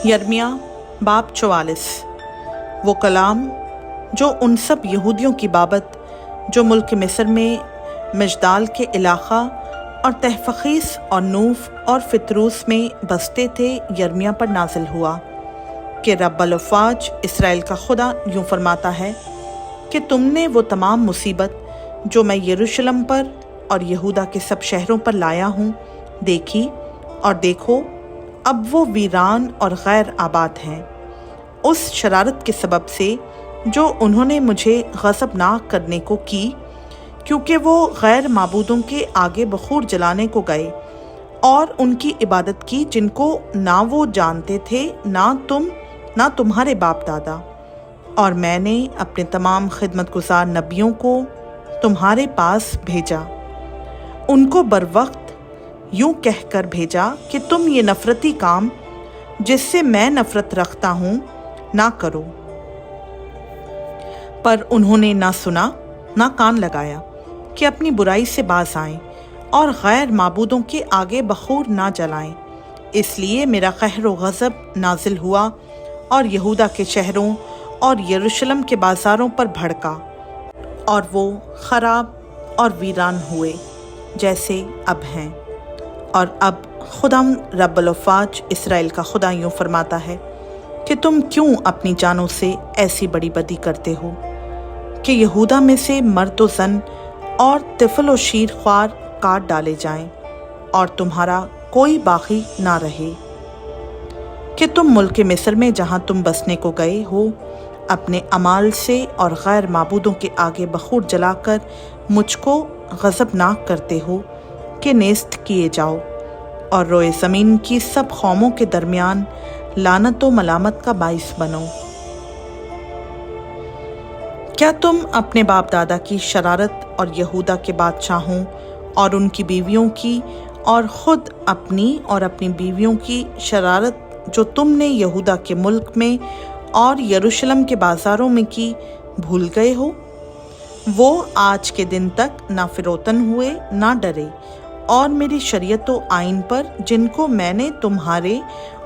यर्मिया बाब 44। वो कलाम जो उन सब यहूदियों की बाबत जो मुल्क मिस्र में मजदाल के इलाक़ा और तहफ़ीस और नूफ और फ़ितरूस में बसते थे यर्मिया पर नाजिल हुआ कि रब्बुल अफ़वाज इसराइल का खुदा यूँ फरमाता है कि तुमने वो तमाम मुसीबत जो मैं यरूशलेम पर और यहूदा के सब शहरों पर लाया हूँ देखी, और देखो अब वो वीरान और गैर आबाद हैं उस शरारत के सबब से जो उन्होंने मुझे गज़बनाक करने को की, क्योंकि वो गैर माबूदों के आगे बखूर जलाने को गए और उनकी इबादत की जिनको ना वो जानते थे ना तुम्हारे बाप दादा। और मैंने अपने तमाम खिदमतगुजार नबियों को तुम्हारे पास भेजा, उनको बरवक्त यूँ कहकर भेजा कि तुम ये नफ़रती काम जिससे मैं नफ़रत रखता हूँ ना करो, पर उन्होंने ना सुना ना कान लगाया कि अपनी बुराई से बाज आएं और गैर माबूदों के आगे बखूर ना जलाएं। इसलिए मेरा कहर व गज़ब नाजिल हुआ और यहूदा के शहरों और यरूशलेम के बाज़ारों पर भड़का, और वो ख़राब और वीरान हुए जैसे अब हैं। और अब खुदाम रब्बुल अफ़वाज इसराइल का खुदा यूँ फरमाता है कि तुम क्यों अपनी जानों से ऐसी बड़ी बदी करते हो कि यहूदा में से मर्द व ज़न और तिफ़ल व शीर ख्वार काट डाले जाएं और तुम्हारा कोई बाकी ना रहे, कि तुम मुल्क मिस्र में जहाँ तुम बसने को गए हो अपने अमाल से और गैर माबूदों के आगे बखूर जलाकर मुझको गज़बनाक करते हो कि नेस्त किए जाओ और रोए ज़मीन की सब कौमों के दरमियान लानत व मलामत का बाइस बनो। क्या तुम अपने बाप दादा की शरारत और यहूदा के बादशाहों और उनकी बीवियों की और ख़ुद अपनी और अपनी बीवियों की शरारत जो तुमने यहूदा के मुल्क में और यरूशलेम के बाज़ारों में की भूल गए हो? वो आज के दिन तक ना फिरोतन हुए ना डरे और मेरी शरीयत व आइन पर जिनको मैंने तुम्हारे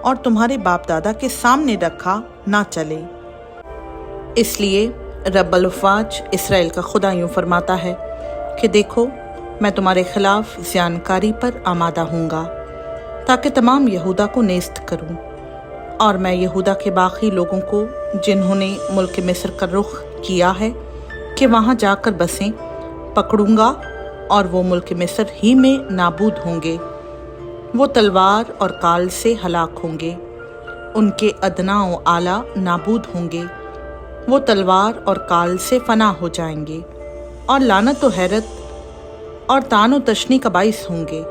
और तुम्हारे बाप दादा के सामने रखा ना चले। इसलिए रब्बुल अफ़वाज इसराइल का खुदा यूँ फरमाता है कि देखो मैं तुम्हारे खिलाफ ज़ियानकारी पर आमादा हूँगा ताकि तमाम यहूदा को नेस्त करूँ, और मैं यहूदा के बाकी लोगों को जिन्होंने मुल्क मिस्र का रुख किया है कि वहाँ जाकर बसें पकड़ूँगा, और वो मुल्क मिस्र ही में नाबूद होंगे। वो तलवार और काल से हलाक होंगे, उनके अदना व आला नाबूद होंगे। वो तलवार और काल से फना हो जाएंगे और लानत व हैरत और तान व तशनी का बाइस होंगे।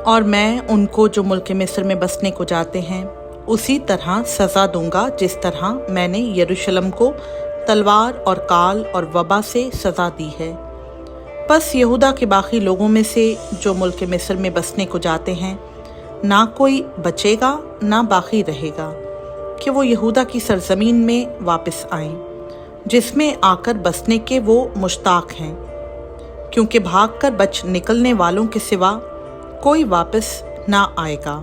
और मैं उनको जो मुल्क मिस्र में बसने को जाते हैं उसी तरह सज़ा दूंगा जिस तरह मैंने यरूशलेम को तलवार और काल और वबा से सज़ा दी है। बस यहूदा के बाकी लोगों में से जो मुल्क मिस्र में बसने को जाते हैं ना कोई बचेगा ना बाकी रहेगा कि वो यहूदा की सरजमीन में वापस आएं जिसमें आकर बसने के वो मुश्ताक हैं, क्योंकि भागकर बच निकलने वालों के सिवा कोई वापस ना आएगा।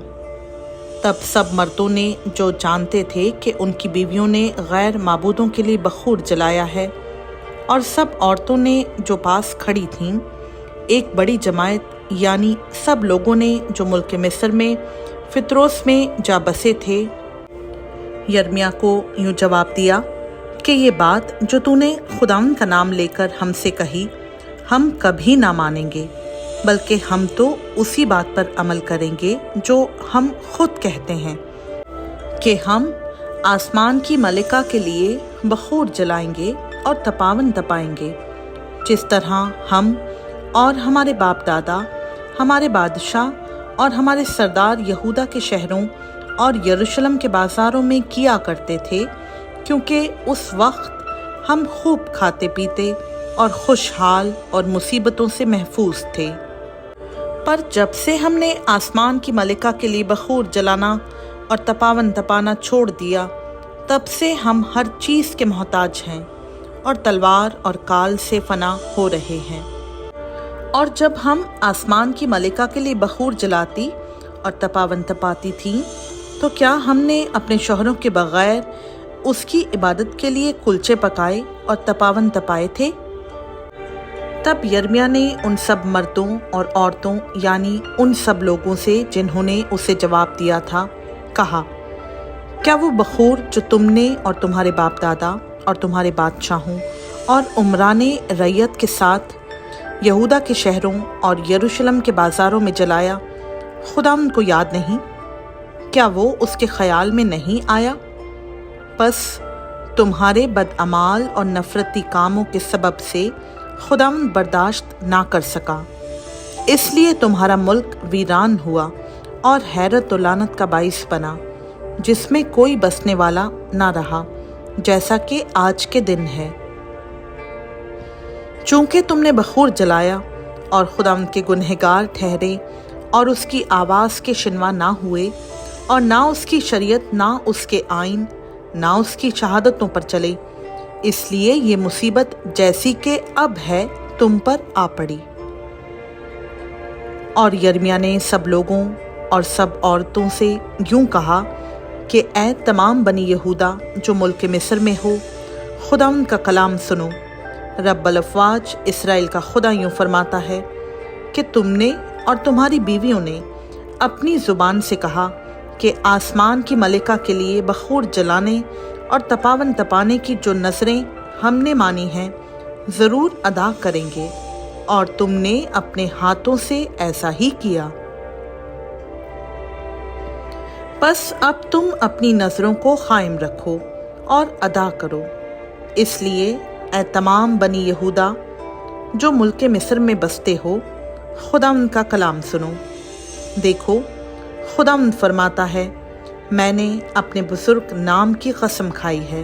तब सब मर्दों ने जो जानते थे कि उनकी बीवियों ने गैर माबूदों के लिए बखूर जलाया है, और सब औरतों ने जो पास खड़ी थीं, एक बड़ी जमायत यानी सब लोगों ने जो मुल्क मिस्र में फ़ितरोस में जा बसे थे, यर्मिया को यूँ जवाब दिया कि ये बात जो तूने खुदावंद का नाम लेकर हमसे कही हम कभी ना मानेंगे, बल्कि हम तो उसी बात पर अमल करेंगे जो हम खुद कहते हैं कि हम आसमान की मलिका के लिए बखूर जलाएंगे और तपावन तपाएंगे, जिस तरह हम और हमारे बाप दादा, हमारे बादशाह और हमारे सरदार यहूदा के शहरों और यरूशलेम के बाज़ारों में किया करते थे, क्योंकि उस वक्त हम खूब खाते पीते और खुशहाल और मुसीबतों से महफूज थे। पर जब से हमने आसमान की मलिका के लिए बखूर जलाना और तपावन तपाना छोड़ दिया, तब से हम हर चीज़ के मोहताज हैं और तलवार और काल से फना हो रहे हैं। और जब हम आसमान की मलिका के लिए बखूर जलाती اور तपावन तपाती थीं, तो क्या हमने अपने शौहरों के बगैर उसकी इबादत के लिए कुलचे पकाए और तपावन तपाए थे? तब यिर्मयाह ने उन सब मर्दों और औरतों यानी उन सब लोगों से जिन्होंने उसे जवाब दिया था कहा, क्या वो बखूर जो तुमने और तुम्हारे बाप दादा और तुम्हारे बादशाहों और उमराने रैयत के साथ यहूदा के शहरों और यरूशलेम के बाज़ारों में जलाया, खुदावंद को याद नहीं? क्या वो उसके ख्याल में नहीं आया? बस तुम्हारे बदअमाल और नफरती कामों के सबब से खुदावंद बर्दाश्त ना कर सका, इसलिए तुम्हारा मुल्क वीरान हुआ और हैरत और लानत का बाइस बना, जिसमें कोई बसने वाला ना रहा, जैसा कि आज के दिन है। चूंकि तुमने बखूर जलाया और खुदावंद के गुनहगार ठहरे और उसकी आवाज़ के शिनवा ना हुए और ना उसकी शरीयत ना उसके आइन ना उसकी शहादतों पर चले, इसलिए ये मुसीबत जैसी कि अब है तुम पर आ पड़ी। और यिर्मयाह ने सब लोगों और सब औरतों से यूं कहा कि ऐ तमाम बनी यहूदा जो मुल्क मिस्र में हो, खुदावंद का कलाम सुनो। रब्बुल अफ़वाज इसराइल का खुदा यूं फरमाता है कि तुमने और तुम्हारी बीवियों ने अपनी ज़ुबान से कहा कि आसमान की मलिका के लिए बखूर जलाने और तपावन तपाने की जो नज़रें हमने मानी हैं ज़रूर अदा करेंगे, और तुमने अपने हाथों से ऐसा ही किया। बस अब तुम अपनी नज़रों को कायम रखो और अदा करो। इसलिए ऐ तमाम बनी यहूदा जो मुल्क मिस्र में बसते हो, खुदावंद का कलाम सुनो। देखो, खुदावंद फरमाता है, मैंने अपने बुजुर्ग नाम की कसम खाई है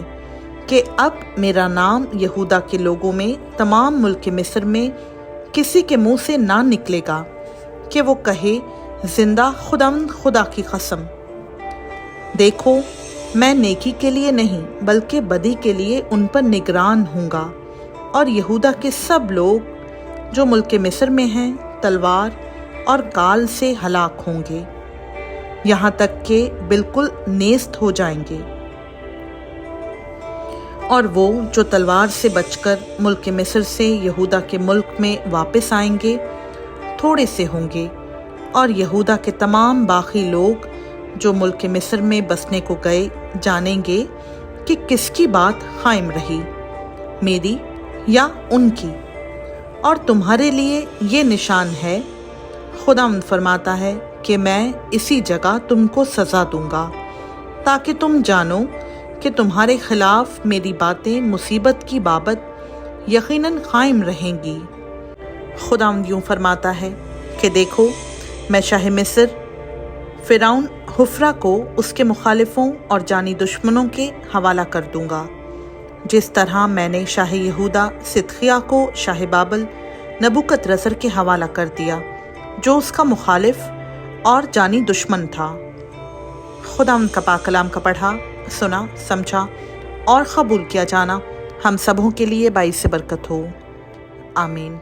कि अब मेरा नाम यहूदा के लोगों में तमाम मुल्क मिस्र में किसी के मुंह से ना निकलेगा कि वो कहे, जिंदा खुदावंद खुदा की कसम। देखो, मैं नेकी के लिए नहीं बल्कि बदी के लिए उन पर निगरान हूँगा, और यहूदा के सब लोग जो मुल्क मिस्र में हैं तलवार और काल से हलाक होंगे, यहाँ तक कि बिल्कुल नेस्त हो जाएंगे। और वो जो तलवार से बचकर मुल्क मिस्र से यहूदा के मुल्क में वापस आएंगे थोड़े से होंगे, और यहूदा के तमाम बाकी लोग जो मुल्क मिस्र में बसने को गए जानेंगे कि किसकी बात कायम रही, मेरी या उनकी। और तुम्हारे लिए ये निशान है, खुदावंद फरमाता है, कि मैं इसी जगह तुमको सज़ा दूंगा, ताकि तुम जानो कि तुम्हारे खिलाफ मेरी बातें मुसीबत की बाबत यकीनन कायम रहेंगी। खुदावंद यूं फरमाता है कि देखो, मैं शाह मिस्र फ़िरौन हुफ्रा को उसके मुखालिफों और जानी दुश्मनों के हवाला कर दूंगा, जिस तरह मैंने शाह यहूदा सिदकिय्याह को शाह बाबल नबूकदनेस्सर के हवाला कर दिया, जो उसका मुखालिफ और जानी दुश्मन था। खुदावंद का पाक कलाम का पढ़ा, सुना, समझा और कबूल किया जाना हम सबों के लिए बाइस बरकत हो। आमीन।